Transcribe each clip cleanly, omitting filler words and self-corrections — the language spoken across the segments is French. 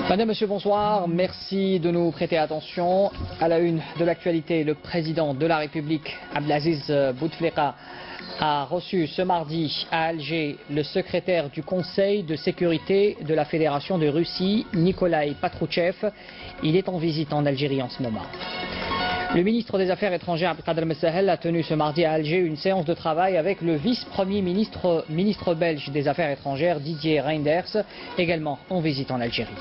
Madame, Monsieur, bonsoir. Merci de nous prêter attention. À la une de l'actualité, le président de la République, Abdelaziz Bouteflika, a reçu ce mardi à Alger le secrétaire du Conseil de sécurité de la Fédération de Russie, Nikolai Patrouchev. Il est en visite en Algérie en ce moment. Le ministre des Affaires étrangères, Abdelkader Messahel, a tenu ce mardi à Alger une séance de travail avec le vice-premier ministre belge des Affaires étrangères, Didier Reynders, également en visite en Algérie.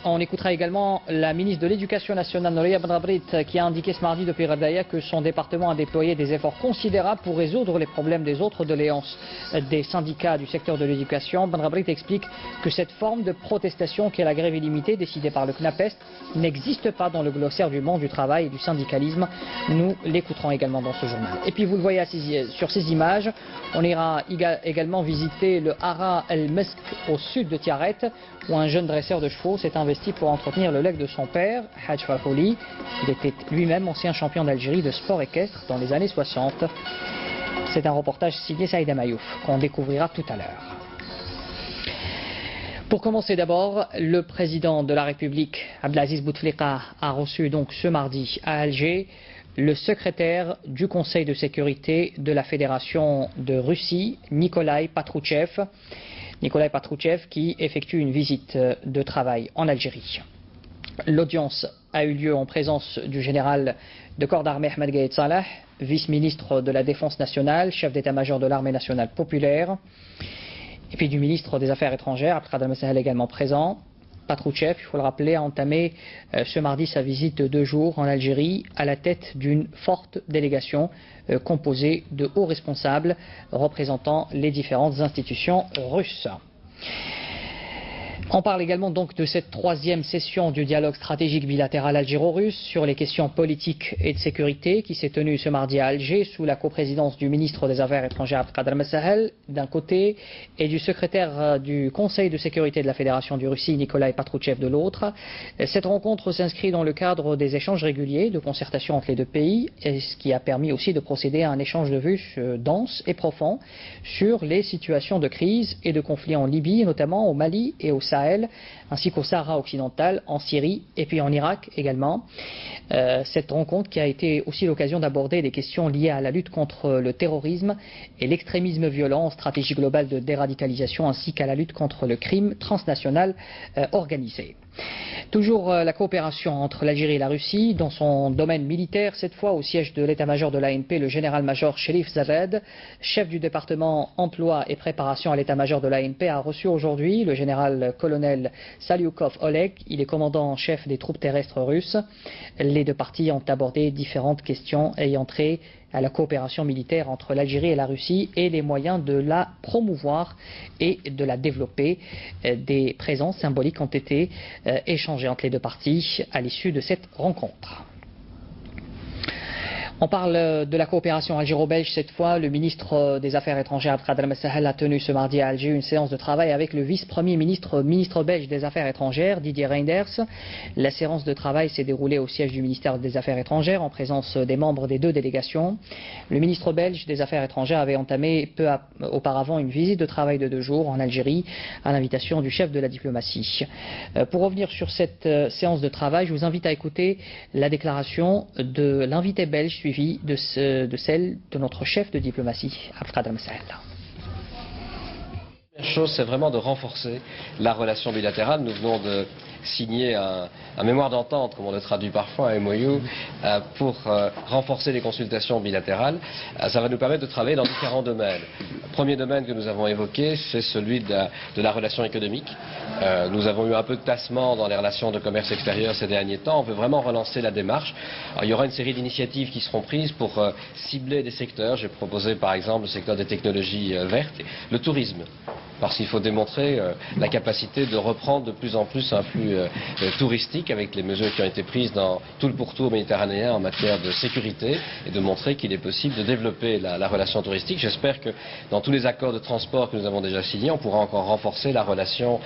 On écoutera également la ministre de l'Éducation nationale, Nouria Benrabrit, qui a indiqué ce mardi depuis Radaya que son département a déployé des efforts considérables pour résoudre les problèmes des autres doléances des syndicats du secteur de l'éducation. Benrabrit explique que cette forme de protestation qu'est la grève illimitée décidée par le CNAPEST n'existe pas dans le glossaire du monde du travail et du syndicalisme. Nous l'écouterons également dans ce journal. Et puis vous le voyez sur ces images, on ira également visiter le Hara El Mesk au sud de Tiaret, où un jeune dresseur de chevaux s'est investi pour entretenir le legs de son père, Hadj Fahouli. Il était lui-même ancien champion d'Algérie de sport équestre dans les années 60. C'est un reportage signé Saïda Mayouf qu'on découvrira tout à l'heure. Pour commencer d'abord, le président de la République, Abdelaziz Bouteflika, a reçu donc ce mardi à Alger le secrétaire du Conseil de sécurité de la Fédération de Russie, Nikolai Patrouchev. Nikolai Patrouchev qui effectue une visite de travail en Algérie. L'audience a eu lieu en présence du général de corps d'armée Ahmed Gaïd Salah, vice-ministre de la Défense nationale, chef d'état-major de l'armée nationale populaire, et puis du ministre des Affaires étrangères, Abdelkader Messahel également présent. Patrouchev, il faut le rappeler, a entamé ce mardi sa visite de 2 jours en Algérie à la tête d'une forte délégation composée de hauts responsables représentant les différentes institutions russes. On parle également donc de cette 3e session du dialogue stratégique bilatéral algéro-russe sur les questions politiques et de sécurité qui s'est tenue ce mardi à Alger sous la coprésidence du ministre des Affaires étrangères Abdelkader Messahel d'un côté et du secrétaire du Conseil de sécurité de la Fédération de Russie Nikolai Patrouchev de l'autre. Cette rencontre s'inscrit dans le cadre des échanges réguliers de concertation entre les deux pays, et ce qui a permis aussi de procéder à un échange de vues dense et profond sur les situations de crise et de conflit en Libye, notamment au Mali et au Sahel, ainsi qu'au Sahara occidental, en Syrie et puis en Irak également. Cette rencontre qui a été aussi l'occasion d'aborder des questions liées à la lutte contre le terrorisme et l'extrémisme violent, stratégie globale de déradicalisation, ainsi qu'à la lutte contre le crime transnational organisé. Toujours la coopération entre l'Algérie et la Russie dans son domaine militaire, cette fois au siège de l'état-major de l'ANP, le général-major Sherif Zaved, chef du département emploi et préparation à l'état-major de l'ANP, a reçu aujourd'hui le général-colonel Salyukov Oleg. Il est commandant en chef des troupes terrestres russes. Les deux parties ont abordé différentes questions ayant trait à la coopération militaire entre l'Algérie et la Russie et les moyens de la promouvoir et de la développer. Des présences symboliques ont été échangées entre les deux parties à l'issue de cette rencontre. On parle de la coopération algéro-belge cette fois. Le ministre des Affaires étrangères Abdelkader Messahel a tenu ce mardi à Alger une séance de travail avec le vice-premier ministre belge des Affaires étrangères, Didier Reynders. La séance de travail s'est déroulée au siège du ministère des Affaires étrangères en présence des membres des 2 délégations. Le ministre belge des Affaires étrangères avait entamé peu auparavant une visite de travail de 2 jours en Algérie à l'invitation du chef de la diplomatie. Pour revenir sur cette séance de travail, je vous invite à écouter la déclaration de l'invité belge suivi de celle de notre chef de diplomatie, Abdelkader Messahel. La première chose, c'est vraiment de renforcer la relation bilatérale. Nous venons de signer un mémoire d'entente, comme on le traduit parfois, un MOU, pour renforcer les consultations bilatérales. Ça va nous permettre de travailler dans différents domaines. Le premier domaine que nous avons évoqué, c'est celui de la relation économique. Nous avons eu un peu de tassement dans les relations de commerce extérieur ces derniers temps. On veut vraiment relancer la démarche. Alors, il y aura une série d'initiatives qui seront prises pour cibler des secteurs. J'ai proposé par exemple le secteur des technologies vertes, le tourisme. Parce qu'il faut démontrer la capacité de reprendre de plus en plus un flux touristique avec les mesures qui ont été prises dans tout le pourtour méditerranéen en matière de sécurité et de montrer qu'il est possible de développer la relation touristique. J'espère que dans tous les accords de transport que nous avons déjà signés, on pourra encore renforcer la relation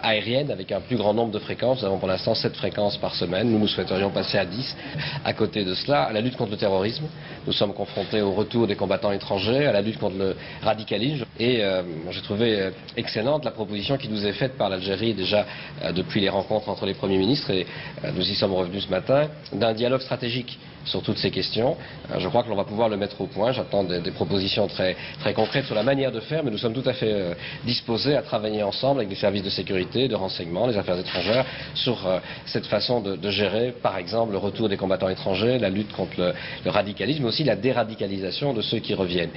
aérienne avec un plus grand nombre de fréquences. Nous avons pour l'instant 7 fréquences par semaine. Nous souhaiterions passer à 10. À côté de cela, à la lutte contre le terrorisme. Nous sommes confrontés au retour des combattants étrangers, à la lutte contre le radicalisme. Et j'ai trouvé excellente la proposition qui nous est faite par l'Algérie déjà depuis les rencontres entre les premiers ministres, et nous y sommes revenus ce matin, d'un dialogue stratégique sur toutes ces questions. Je crois que l'on va pouvoir le mettre au point. J'attends des propositions très concrètes sur la manière de faire, mais nous sommes tout à fait disposés à travailler ensemble avec les services de sécurité, de renseignement, les affaires étrangères, sur cette façon de gérer, par exemple, le retour des combattants étrangers, la lutte contre le radicalisme, mais aussi la déradicalisation de ceux qui reviennent.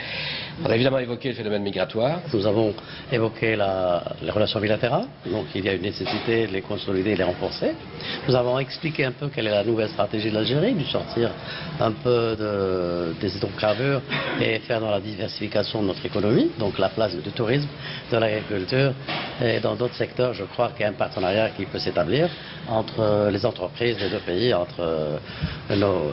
On a évidemment évoqué le phénomène migratoire. Nous avons évoqué les relations bilatérales, donc il y a une nécessité de les consolider et de les renforcer. Nous avons expliqué un peu quelle est la nouvelle stratégie de l'Algérie, du sortir un peu des hydrocarbures et faire dans la diversification de notre économie, donc la place du tourisme, de l'agriculture et dans d'autres secteurs. Je crois qu'il y a un partenariat qui peut s'établir entre les entreprises des deux pays, entre nos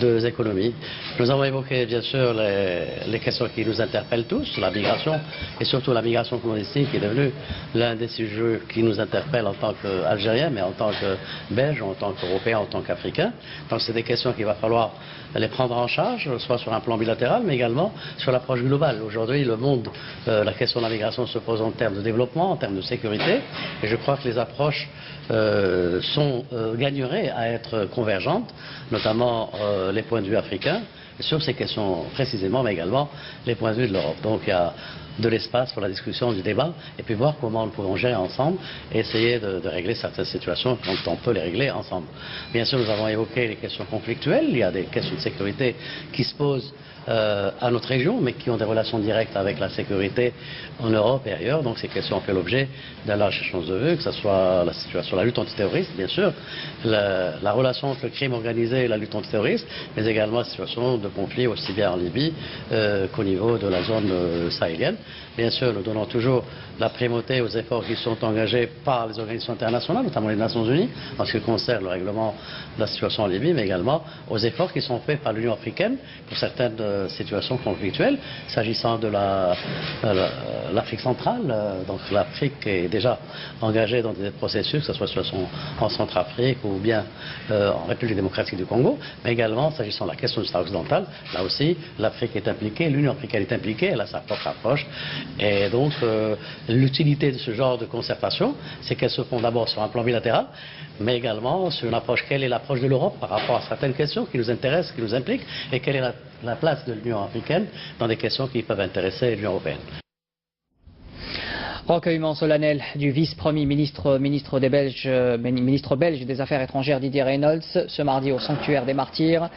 deux économies. Nous avons évoqué bien sûr les questions qui nous interpellent tous, la migration et surtout la migration clandestine qui est devenue l'un des sujets qui nous interpelle en tant qu'Algériens, mais en tant que Belges, en tant qu'Européens, en tant qu'Africains. Donc c'est des questions qu'il va falloir les prendre en charge, soit sur un plan bilatéral, mais également sur l'approche globale. Aujourd'hui, le monde, la question de la migration se pose en termes de développement, en termes de sécurité, et je crois que les approches gagneraient à être convergentes, notamment les points de vue africains, sur ces questions précisément, mais également les points de vue de l'Europe. Donc il y a de l'espace pour la discussion, du débat, et puis voir comment nous pouvons gérer ensemble et essayer de régler certaines situations quand on peut les régler ensemble. Bien sûr, nous avons évoqué les questions conflictuelles, il y a des questions de sécurité qui se posent à notre région, mais qui ont des relations directes avec la sécurité en Europe et ailleurs. Donc ces questions ont fait l'objet d'un large échange de vues, que ce soit la situation, la lutte antiterroriste, bien sûr, la relation entre le crime organisé et la lutte antiterroriste, mais également la situation de conflit aussi bien en Libye qu'au niveau de la zone sahélienne. Bien sûr, nous donnons toujours la primauté aux efforts qui sont engagés par les organisations internationales, notamment les Nations Unies, en ce qui concerne le règlement de la situation en Libye, mais également aux efforts qui sont faits par l'Union africaine pour certaines situations conflictuelles, s'agissant de l'Afrique centrale. Donc l'Afrique est déjà engagée dans des processus, que ce soit en Centrafrique ou bien en République démocratique du Congo, mais également s'agissant de la question du Sahara occidental. Là aussi, l'Afrique est impliquée, l'Union africaine est impliquée, elle a sa propre approche. Et donc, l'utilité de ce genre de concertation, c'est qu'elles se font d'abord sur un plan bilatéral, mais également sur une approche, quelle est l'approche de l'Europe par rapport à certaines questions qui nous intéressent, qui nous impliquent, et quelle est la place de l'Union africaine dans des questions qui peuvent intéresser l'Union européenne. Recueillement solennel du vice-premier ministre belge des Affaires étrangères Didier Reynders ce mardi au sanctuaire des martyrs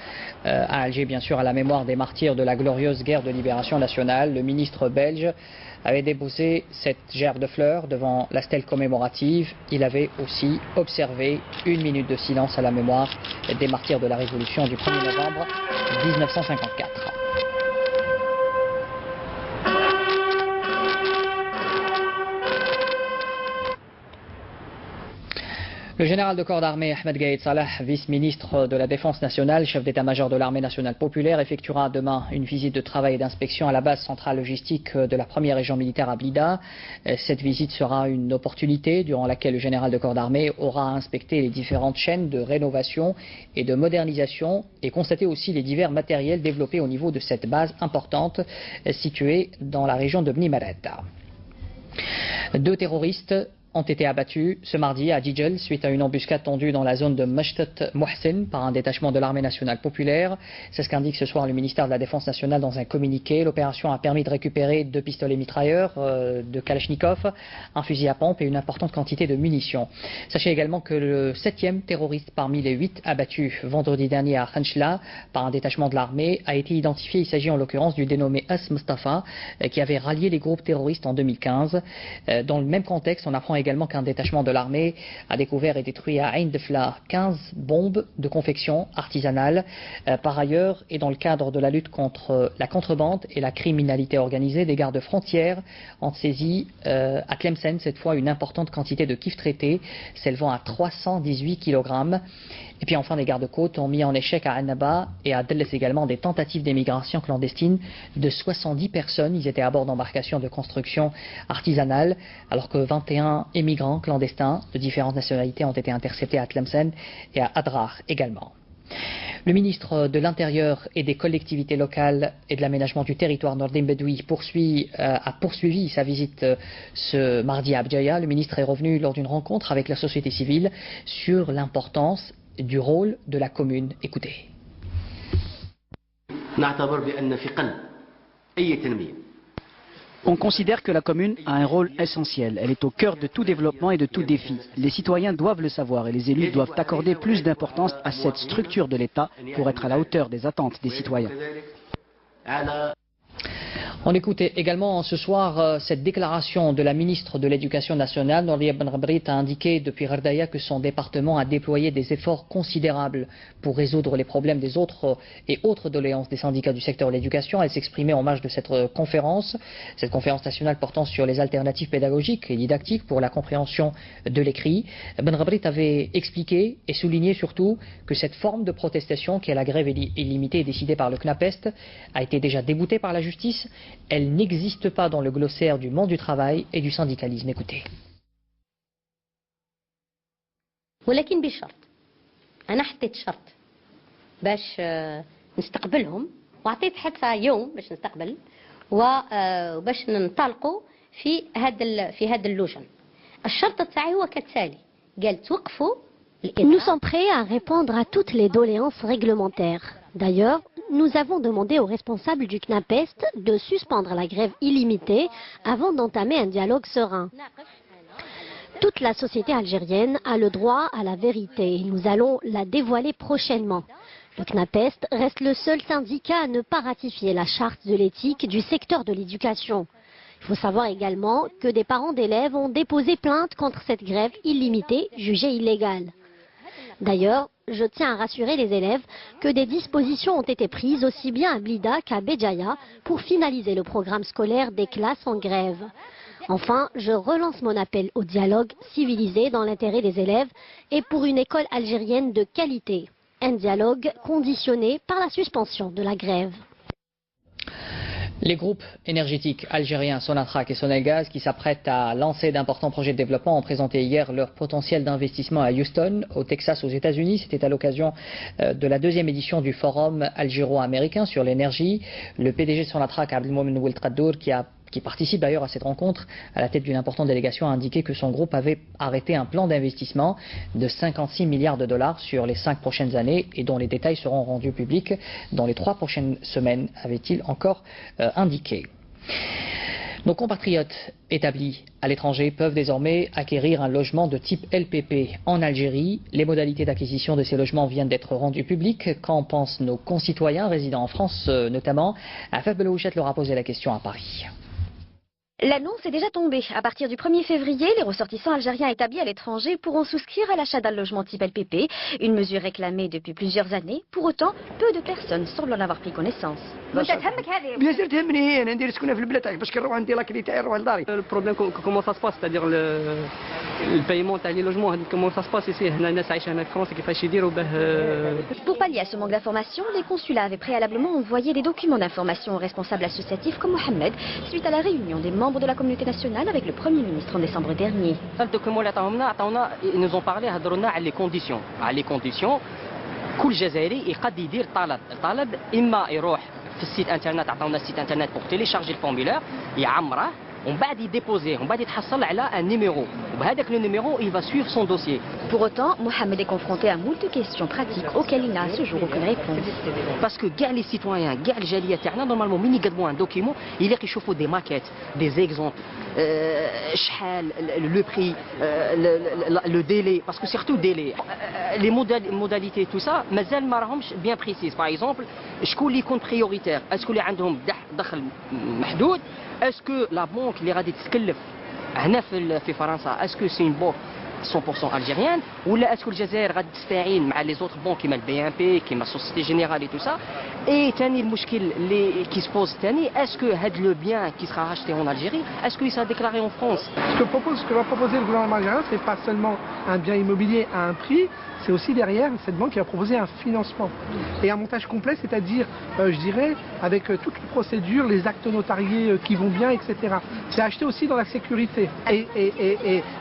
à Alger, bien sûr à la mémoire des martyrs de la glorieuse guerre de libération nationale. Le ministre belge avait déposé cette gerbe de fleurs devant la stèle commémorative. Il avait aussi observé une minute de silence à la mémoire des martyrs de la Révolution du 1er novembre 1954. Le général de corps d'armée Ahmed Gaïd Salah, vice-ministre de la Défense nationale, chef d'état-major de l'armée nationale populaire, effectuera demain une visite de travail et d'inspection à la base centrale logistique de la première région militaire à Blida. Cette visite sera une opportunité durant laquelle le général de corps d'armée aura inspecté les différentes chaînes de rénovation et de modernisation et constater aussi les divers matériels développés au niveau de cette base importante située dans la région de Bni Mareda. 2 terroristes ont été abattus ce mardi à Djidjel suite à une embuscade tendue dans la zone de Mashtat Mohsen par un détachement de l'armée nationale populaire. C'est ce qu'indique ce soir le ministère de la Défense nationale dans un communiqué. L'opération a permis de récupérer 2 pistolets mitrailleurs de Kalachnikov, un fusil à pompe et une importante quantité de munitions. Sachez également que le 7e terroriste parmi les 8 abattus vendredi dernier à Khanchla par un détachement de l'armée a été identifié. Il s'agit en l'occurrence du dénommé As Mustafa qui avait rallié les groupes terroristes en 2015. Dans le même contexte, on apprend également qu'un détachement de l'armée a découvert et détruit à Ain Defla 15 bombes de confection artisanale. Par ailleurs, et dans le cadre de la lutte contre la contrebande et la criminalité organisée, des gardes frontières ont saisi à Tlemcen cette fois une importante quantité de kif traité s'élevant à 318 kg. Et puis enfin, les gardes-côtes ont mis en échec à Annaba et à Delles également des tentatives d'émigration clandestine de 70 personnes. Ils étaient à bord d'embarcations de construction artisanale, alors que 21 émigrants clandestins de différentes nationalités ont été interceptés à Tlemcen et à Adrar également. Le ministre de l'Intérieur et des collectivités locales et de l'aménagement du territoire, Nordin Bedoui, a poursuivi sa visite ce mardi à Abjaya. Le ministre est revenu lors d'une rencontre avec la société civile sur l'importance du rôle de la commune. Écoutez. On considère que la commune a un rôle essentiel. Elle est au cœur de tout développement et de tout défi. Les citoyens doivent le savoir et les élus doivent accorder plus d'importance à cette structure de l'État pour être à la hauteur des attentes des citoyens. On écoutait également ce soir cette déclaration de la ministre de l'Éducation nationale. Noria Benrabrit a indiqué depuis Gherdaya que son département a déployé des efforts considérables pour résoudre les problèmes des autres et autres doléances des syndicats du secteur de l'éducation. Elle s'exprimait en marge de cette conférence nationale portant sur les alternatives pédagogiques et didactiques pour la compréhension de l'écrit. Benrabrit avait expliqué et souligné surtout que cette forme de protestation, qui est la grève illimitée décidée par le CNAPEST, a été déjà déboutée par la justice. Elle n'existe pas dans le glossaire du monde du travail et du syndicalisme. Écoutez. ولكن بشرط أنا حطيت شرط باش نستقبلهم وعطيت حتى يوم باش نستقبل وباش ننطلقوا في هذا اللجن. الشرط تاعي هو كالتالي قال توقفوا. Nous sommes prêts à répondre à toutes les doléances réglementaires. D'ailleurs, nous avons demandé aux responsables du CNAPEST de suspendre la grève illimitée avant d'entamer un dialogue serein. Toute la société algérienne a le droit à la vérité et nous allons la dévoiler prochainement. Le CNAPEST reste le seul syndicat à ne pas ratifier la charte de l'éthique du secteur de l'éducation. Il faut savoir également que des parents d'élèves ont déposé plainte contre cette grève illimitée jugée illégale. D'ailleurs, je tiens à rassurer les élèves que des dispositions ont été prises aussi bien à Blida qu'à Béjaïa pour finaliser le programme scolaire des classes en grève. Enfin, je relance mon appel au dialogue civilisé dans l'intérêt des élèves et pour une école algérienne de qualité. Un dialogue conditionné par la suspension de la grève. Les groupes énergétiques algériens Sonatrach et Sonelgaz, qui s'apprêtent à lancer d'importants projets de développement, ont présenté hier leur potentiel d'investissement à Houston, au Texas, aux États-Unis. C'était à l'occasion de la deuxième édition du forum algéro-américain sur l'énergie. Le PDG de Sonatrach, Abdelmomen Oueltradour, qui participe d'ailleurs à cette rencontre à la tête d'une importante délégation, a indiqué que son groupe avait arrêté un plan d'investissement de 56 milliards de dollars sur les 5 prochaines années et dont les détails seront rendus publics dans les 3 prochaines semaines, avait-il encore indiqué. Nos compatriotes établis à l'étranger peuvent désormais acquérir un logement de type LPP en Algérie. Les modalités d'acquisition de ces logements viennent d'être rendues publiques. Qu'en pensent nos concitoyens résidant en France notamment? Afaf Belouchet leur a posé la question à Paris. L'annonce est déjà tombée. À partir du 1er février, les ressortissants algériens établis à l'étranger pourront souscrire à l'achat d'un logement type LPP, une mesure réclamée depuis plusieurs années. Pour autant, peu de personnes semblent en avoir pris connaissance. Le problème, comment ça se passe, c'est-à-dire le paiement des logements, comment ça se passe ici? Pour pallier à ce manque d'informations, les consulats avaient préalablement envoyé des documents d'information aux responsables associatifs comme Mohamed suite à la réunion des membres de la communauté nationale avec le Premier ministre en décembre dernier. Ils nous ont parlé les conditions. كل جزائري يقد يدير طلب اما يروح في السيت انترنت عطاونا السيت انترنت pour télécharger الفورمulaire يعمره ومن بعد يديبوزيه ومن بعد يتحصل على un numéro وبهذاك le numéro il va suivre son dossier. Pour autant, Mohamed est confronté à moult questions pratiques auxquelles il n'a à ce jour aucune réponse. Parce que كاع les citoyens كاع الجاليه تاعنا normalement مين يقدموا un document يلاقي يشوفوا des maquettes des exemples شحال le prix le délai parce que surtout délai les modalités tout ça مازال ما راهمش bien précises. Par exemple شكون اللي يكون prioritaire est-ce que اللي عندهم دخل محدود est-ce que la banque اللي غادي تتكلف هنا في فرنسا est-ce que c'est une banque 100% algérienne ولا est-ce que الجزائر غادي تستعين مع les autres banques كيما البي ام بي كيما Société Générale et tout ça. Et ثاني المشكل اللي qui se pose ثاني est-ce que هاد le bien qui sera racheté en Algérie est-ce qu'il sera déclaré en France? Ce que va proposer le gouvernement algérien, c'est pas seulement un bien immobilier à un prix, c'est aussi derrière cette banque qui va proposer un financement et un montage complet, c'est-à-dire je dirais avec toutes les procédures, les actes notariés qui vont bien, etc. C'est acheter aussi dans la sécurité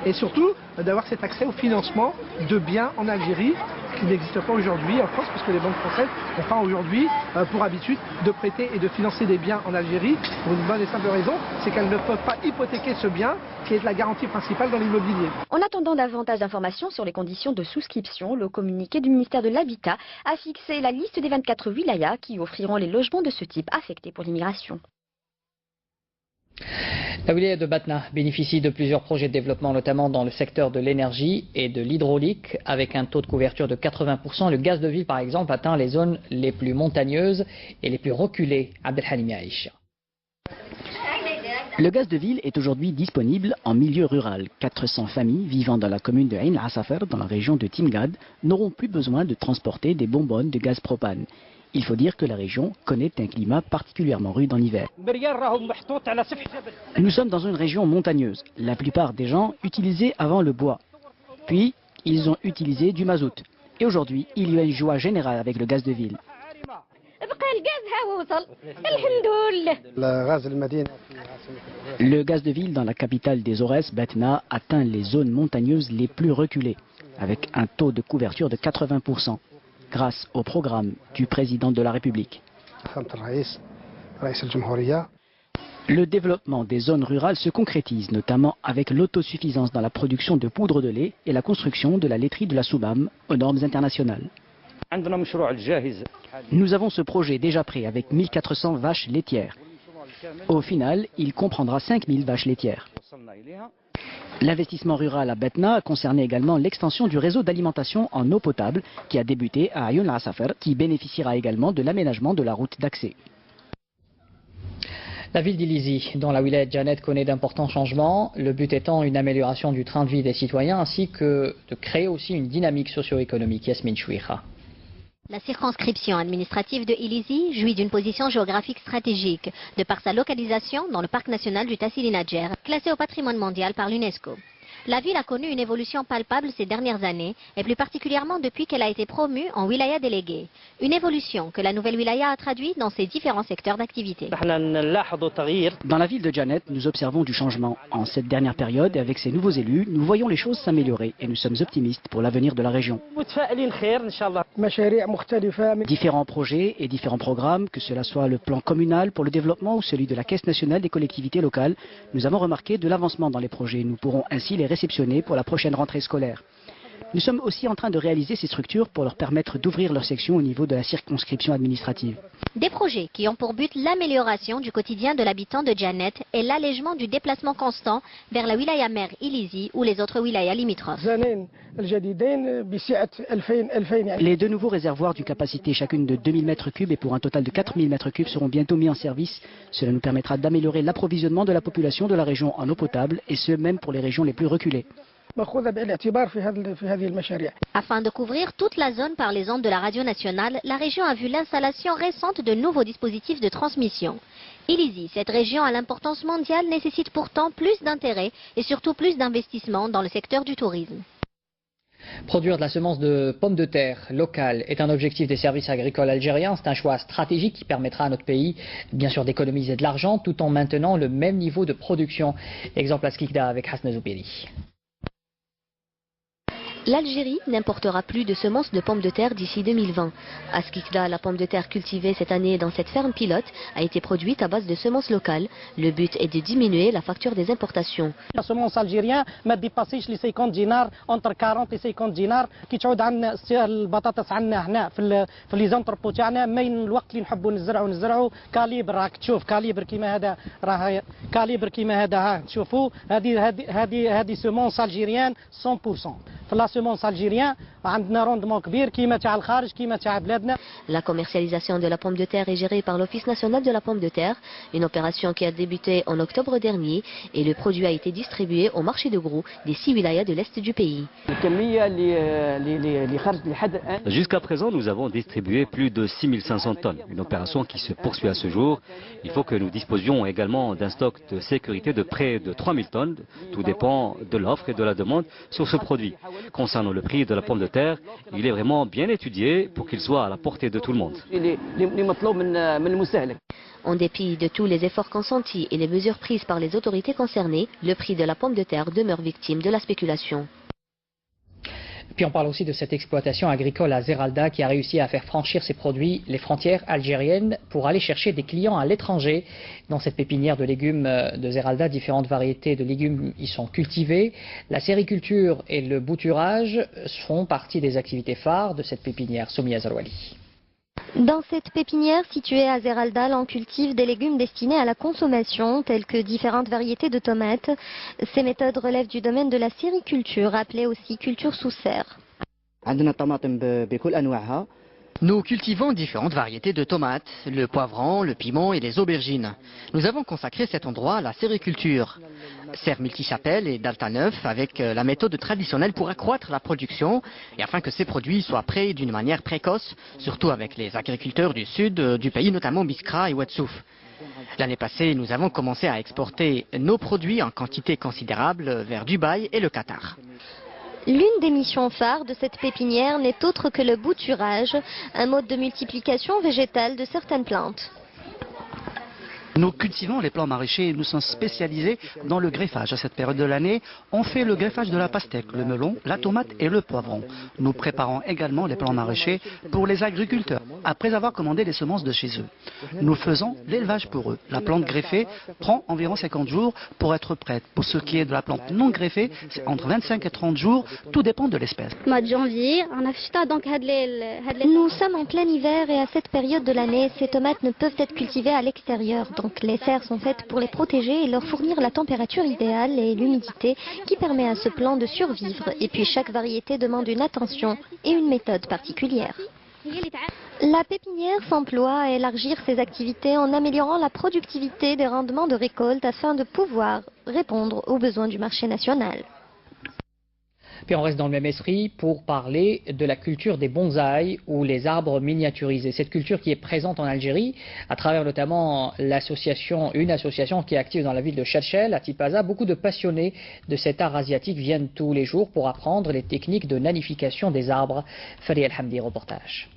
et surtout d'avoir cet accès au financement de biens en Algérie qui n'existe pas aujourd'hui en France, parce que les banques françaises n'ont pas aujourd'hui pour habitude de prêter et de financer des biens en Algérie, pour une bonne et simple raison, c'est qu'elles ne peuvent pas hypothéquer ce bien qui est la garantie principale dans l'immobilier. En attendant davantage d'informations sur les conditions de souscription, le communiqué du ministère de l'Habitat a fixé la liste des 24 wilayas qui offriront les logements de ce type affectés pour l'immigration. La wilaya de Batna bénéficie de plusieurs projets de développement, notamment dans le secteur de l'énergie et de l'hydraulique, avec un taux de couverture de 80%. Le gaz de ville, par exemple, atteint les zones les plus montagneuses et les plus reculées. Abdelhalim Aïcha. Le gaz de ville est aujourd'hui disponible en milieu rural. 400 familles vivant dans la commune de Ain al-Asafer, dans la région de Timgad, n'auront plus besoin de transporter des bonbonnes de gaz propane. Il faut dire que la région connaît un climat particulièrement rude en hiver. Nous sommes dans une région montagneuse. La plupart des gens utilisaient avant le bois. Puis, ils ont utilisé du mazout. Et aujourd'hui, il y a une joie générale avec le gaz de ville. Le gaz de ville dans la capitale des Aurès, Batna, atteint les zones montagneuses les plus reculées, avec un taux de couverture de 80%. Grâce au programme du président de la République. Le développement des zones rurales se concrétise notamment avec l'autosuffisance dans la production de poudre de lait et la construction de la laiterie de la Soubam aux normes internationales. Nous avons ce projet déjà prêt avec 1400 vaches laitières. Au final, il comprendra 5000 vaches laitières. L'investissement rural à Batna a concerné également l'extension du réseau d'alimentation en eau potable qui a débuté à Ayoun al-Asafer, qui bénéficiera également de l'aménagement de la route d'accès. La ville d'Ilizi, dont la wilaya de Janet connaît d'importants changements, le but étant une amélioration du train de vie des citoyens ainsi que de créer aussi une dynamique socio-économique. Yasmine Chouira. La circonscription administrative de Ilizi jouit d'une position géographique stratégique, de par sa localisation dans le parc national du Tassili Nadjer, classé au patrimoine mondial par l'UNESCO. La ville a connu une évolution palpable ces dernières années, et plus particulièrement depuis qu'elle a été promue en wilaya déléguée. Une évolution que la nouvelle wilaya a traduite dans ses différents secteurs d'activité. Dans la ville de Janet, nous observons du changement. En cette dernière période, et avec ces nouveaux élus, nous voyons les choses s'améliorer et nous sommes optimistes pour l'avenir de la région. Différents projets et différents programmes, que cela soit le plan communal pour le développement ou celui de la Caisse nationale des collectivités locales, nous avons remarqué de l'avancement dans les projets. Nous pourrons ainsi les réceptionner pour la prochaine rentrée scolaire. Nous sommes aussi en train de réaliser ces structures pour leur permettre d'ouvrir leur section au niveau de la circonscription administrative. Des projets qui ont pour but l'amélioration du quotidien de l'habitant de Janet et l'allègement du déplacement constant vers la wilaya mère Ilizi ou les autres wilayas limitrophes. Les deux nouveaux réservoirs d'une capacité chacune de 2000 m3 et pour un total de 4000 m3 seront bientôt mis en service. Cela nous permettra d'améliorer l'approvisionnement de la population de la région en eau potable et ce même pour les régions les plus reculées. Afin de couvrir toute la zone par les ondes de la radio nationale, la région a vu l'installation récente de nouveaux dispositifs de transmission. Ilizi, cette région à l'importance mondiale, nécessite pourtant plus d'intérêt et surtout plus d'investissement dans le secteur du tourisme. Produire de la semence de pommes de terre locale est un objectif des services agricoles algériens. C'est un choix stratégique qui permettra à notre pays, bien sûr, d'économiser de l'argent tout en maintenant le même niveau de production. Exemple à Skikda avec Hasna Zoubiri. L'Algérie n'importera plus de semences de pommes de terre d'ici 2020. À Skikda, la pomme de terre cultivée cette année dans cette ferme pilote a été produite à base de semences locales. Le but est de diminuer la facture des importations. La semence algérienne ما dépasse les 50 dinars, entre 40 et 50 dinars. كي تعود عندنا البطاطس عندنا هنا في لي زونتربو تاعنا ما الوقت اللي نحبوا نزرعوا كاليبر راك تشوف كاليبر كيما هذا راه كاليبر كيما هذا ها تشوفوا هذه سمونس الجيريان 100%. La commercialisation de la pomme de terre est gérée par l'Office national de la pomme de terre, une opération qui a débuté en octobre dernier et le produit a été distribué au marché de gros des 6 wilayas de l'Est du pays. Jusqu'à présent, nous avons distribué plus de 6500 tonnes, une opération qui se poursuit à ce jour. Il faut que nous disposions également d'un stock de sécurité de près de 3000 tonnes. Tout dépend de l'offre et de la demande sur ce produit. Concernant le prix de la pomme de terre, il est vraiment bien étudié pour qu'il soit à la portée de tout le monde. En dépit de tous les efforts consentis et les mesures prises par les autorités concernées, le prix de la pomme de terre demeure victime de la spéculation. Puis on parle aussi de cette exploitation agricole à Zeralda qui a réussi à faire franchir ses produits les frontières algériennes pour aller chercher des clients à l'étranger. Dans cette pépinière de légumes de Zeralda, différentes variétés de légumes y sont cultivées. La sériculture et le bouturage font partie des activités phares de cette pépinière. Soumia Zarouali. Dans cette pépinière située à Zeralda, on cultive des légumes destinés à la consommation, tels que différentes variétés de tomates. Ces méthodes relèvent du domaine de la sériculture, appelée aussi culture sous serre. Nous cultivons différentes variétés de tomates, le poivron, le piment et les aubergines. Nous avons consacré cet endroit à la sériculture. Serre multichapelle et d'Altaneuf avec la méthode traditionnelle pour accroître la production et afin que ces produits soient prêts d'une manière précoce, surtout avec les agriculteurs du sud du pays, notamment Biskra et Ouadsouf. L'année passée, nous avons commencé à exporter nos produits en quantité considérable vers Dubaï et le Qatar. L'une des missions phares de cette pépinière n'est autre que le bouturage, un mode de multiplication végétale de certaines plantes. Nous cultivons les plants maraîchers et nous sommes spécialisés dans le greffage. À cette période de l'année, on fait le greffage de la pastèque, le melon, la tomate et le poivron. Nous préparons également les plants maraîchers pour les agriculteurs, après avoir commandé les semences de chez eux. Nous faisons l'élevage pour eux. La plante greffée prend environ 50 jours pour être prête. Pour ce qui est de la plante non greffée, c'est entre 25 et 30 jours, tout dépend de l'espèce. Nous sommes en plein hiver et à cette période de l'année, ces tomates ne peuvent être cultivées à l'extérieur. Donc les serres sont faites pour les protéger et leur fournir la température idéale et l'humidité qui permet à ce plant de survivre. Et puis chaque variété demande une attention et une méthode particulière. La pépinière s'emploie à élargir ses activités en améliorant la productivité des rendements de récolte afin de pouvoir répondre aux besoins du marché national. Puis on reste dans le même esprit pour parler de la culture des bonsaïs ou les arbres miniaturisés. Cette culture qui est présente en Algérie à travers notamment une association qui est active dans la ville de Chachel, à Tipaza. Beaucoup de passionnés de cet art asiatique viennent tous les jours pour apprendre les techniques de nanification des arbres. Fari El-Hamdi, reportage.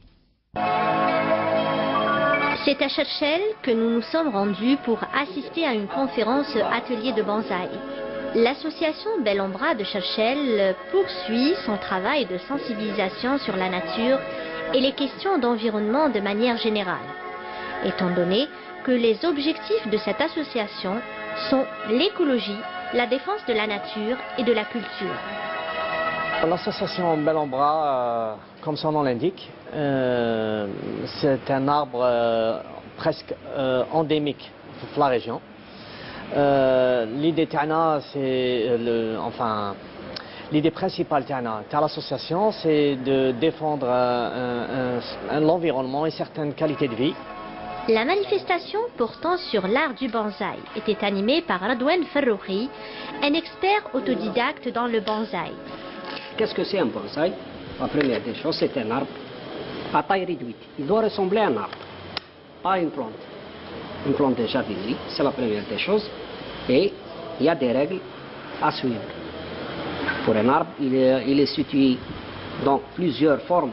C'est à Chachel que nous nous sommes rendus pour assister à une conférence atelier de bonsaï. L'association Bel Ombra de Chachel poursuit son travail de sensibilisation sur la nature et les questions d'environnement de manière générale, étant donné que les objectifs de cette association sont l'écologie, la défense de la nature et de la culture. L'association Bel Ombra, comme son nom l'indique, c'est un arbre presque endémique de la région. L'idée l'idée principale de l'association, c'est de défendre l'environnement et certaines qualités de vie. La manifestation portant sur l'art du bonsaï était animée par Radouane Ferrouri, un expert autodidacte dans le bonsaï. Qu'est-ce que c'est un bonsaï? La première des choses, c'est un arbre à taille réduite. Il doit ressembler à un arbre, pas une plante. Une plante de jardinerie, c'est la première des choses. Et il y a des règles à suivre. Pour un arbre, il est situé dans plusieurs formes: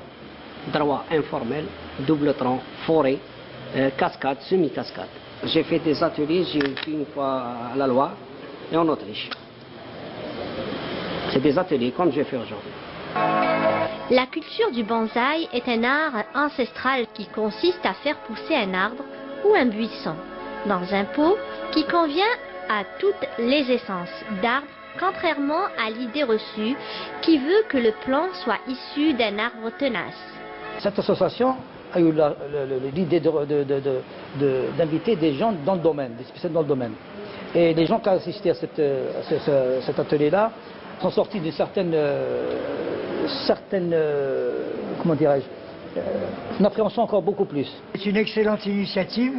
droit, informel, double tronc, forêt, cascade, semi-cascade. J'ai fait des ateliers, j'ai fait une fois à la Loire et en Autriche. C'est des ateliers comme j'ai fait aujourd'hui. La culture du bonsaï est un art ancestral qui consiste à faire pousser un arbre ou un buisson dans un pot qui convient à toutes les essences d'arbres, contrairement à l'idée reçue qui veut que le plant soit issu d'un arbre tenace. Cette association a eu l'idée d'inviter des gens dans le domaine, des spécialistes dans le domaine. Et les gens qui ont assisté à cet atelier-là sont sortis d'une certaine comment dirais-je, une appréhension encore beaucoup plus. C'est une excellente initiative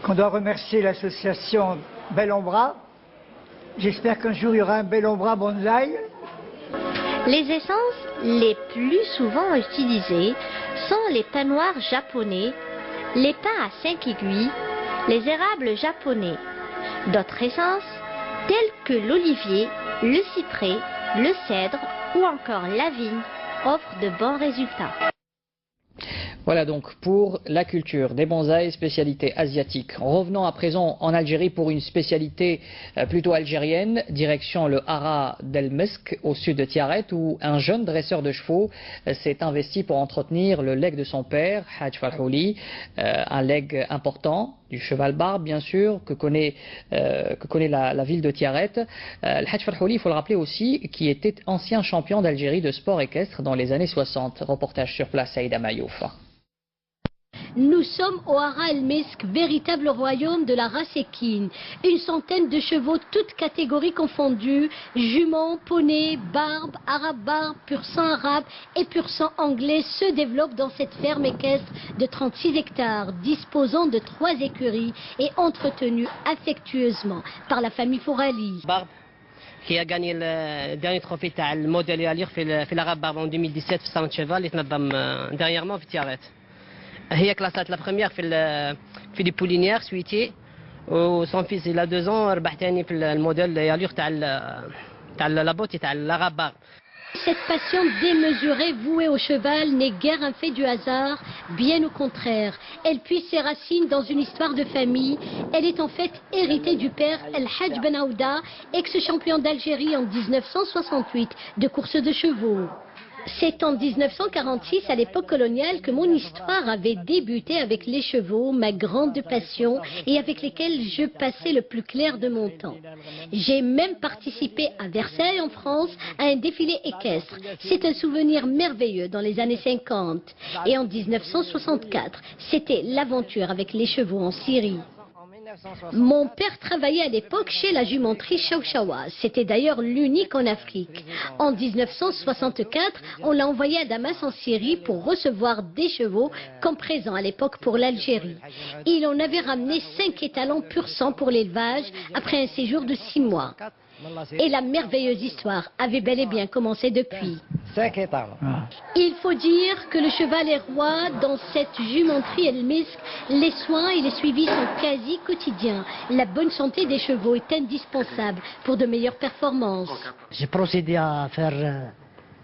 qu'on doit remercier l'association Bel Ombra. J'espère qu'un jour il y aura un Bel Ombra bonsaï. Les essences les plus souvent utilisées sont les pins noirs japonais, les pins à 5 aiguilles, les érables japonais. D'autres essences, telles que l'olivier, le cyprès, le cèdre ou encore la vigne, offrent de bons résultats. Voilà donc pour la culture des bonsaïs, spécialité asiatique. Revenons à présent en Algérie pour une spécialité plutôt algérienne, direction le Hara d'El Mesk au sud de Tiaret, où un jeune dresseur de chevaux s'est investi pour entretenir le legs de son père, Hadj Farhouli, un legs important du cheval barbe bien sûr, que connaît la ville de Tiaret. Le Hadj Farhouli, il faut le rappeler aussi, qui était ancien champion d'Algérie de sport équestre dans les années 60. Reportage sur place, Aïda Mayouf. Nous sommes au Hara El Mesk, véritable royaume de la race équine. Une centaine de chevaux, toutes catégories confondues, juments, poneys, barbes, arabes barbes, pur sang arabe et pur sang anglais se développent dans cette ferme équestre de 36 hectares, disposant de 3 écuries et entretenue affectueusement par la famille Fourali. Barbe, qui a gagné le dernier trophée le modèle Yalir في l'arabe barbe en 2017 في salon de cheval اللي تنظم dernièrement في Tiaret. هي كلاسات لا بروميير في دي بولينيير سويتي وصون فيس الى 2 ans ربح ثاني في الموديل يالور تاع لابوتي تاع l'arabe. Cette passion démesurée vouée au cheval n'est guère un fait du hasard, bien au contraire. Elle puise ses racines dans une histoire de famille. Elle est en fait héritée du père El Hadj Ben Aouda, ex-champion d'Algérie en 1968 de course de chevaux. C'est en 1946, à l'époque coloniale, que mon histoire avait débuté avec les chevaux, ma grande passion, et avec lesquels je passais le plus clair de mon temps. J'ai même participé à Versailles, en France, à un défilé équestre. C'est un souvenir merveilleux dans les années 50. Et en 1964, c'était l'aventure avec les chevaux en Syrie. Mon père travaillait à l'époque chez la jumenterie Chawchawa. C'était d'ailleurs l'unique en Afrique. En 1964, on l'a envoyé à Damas en Syrie pour recevoir des chevaux comme présent à l'époque pour l'Algérie. Il en avait ramené 5 étalons pur sang pour l'élevage après un séjour de 6 mois. Et la merveilleuse histoire avait bel et bien commencé depuis. Il faut dire que le cheval est roi dans cette jumenterie El Mesk. Les soins et les suivis sont quasi quotidiens. La bonne santé des chevaux est indispensable pour de meilleures performances. J'ai procédé à faire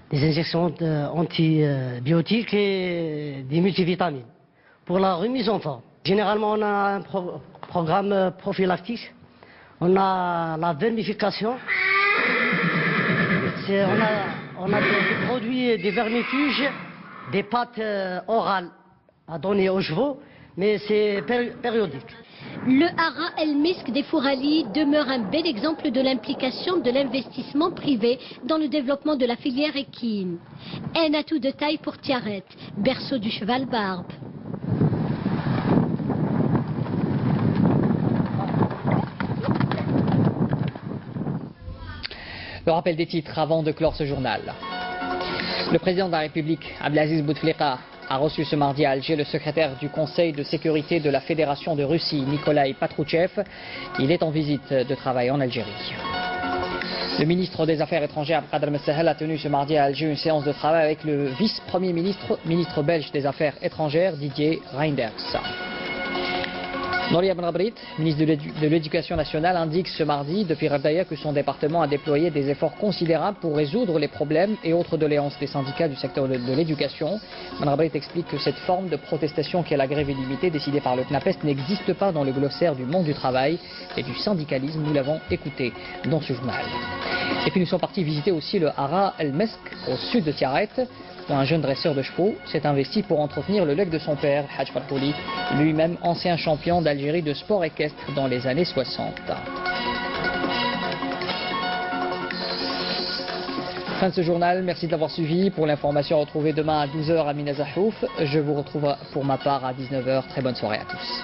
des injections antibiotiques et des multivitamines pour la remise en forme. Généralement, on a un programme prophylactique. On a la vermification. On a des produits, des vermifuges, des pâtes orales à donner aux chevaux, mais c'est périodique. Le Hara El Mesk des Fourali demeure un bel exemple de l'implication de l'investissement privé dans le développement de la filière équine. Un atout de taille pour Tiaret, berceau du cheval barbe. Le rappel des titres avant de clore ce journal. Le président de la République, Abdelaziz Bouteflika, a reçu ce mardi à Alger le secrétaire du Conseil de sécurité de la Fédération de Russie, Nikolai Patrouchev. Il est en visite de travail en Algérie. Le ministre des Affaires étrangères, Abdelkader Messahel, a tenu ce mardi à Alger une séance de travail avec le vice-premier ministre belge des Affaires étrangères, Didier Reynders. Nouria Benrabrit, ministre de l'Éducation nationale, indique ce mardi depuis Rabdaya que son département a déployé des efforts considérables pour résoudre les problèmes et autres doléances des syndicats du secteur de l'éducation. Benrabrit explique que cette forme de protestation qui est la grève illimitée décidée par le CNAPES n'existe pas dans le glossaire du monde du travail et du syndicalisme. Nous l'avons écouté dans ce journal. Et puis nous sommes partis visiter aussi le Hara El Mesk au sud de Tiaret, où un jeune dresseur de chevaux s'est investi pour entretenir le legs de son père, Hadj Farhouli, lui-même ancien champion d'Algérie de sport équestre dans les années 60. Fin de ce journal, merci de l'avoir suivi. Pour l'information, retrouvée demain à 12h à Mina Zahouf. Je vous retrouve pour ma part à 19h. Très bonne soirée à tous.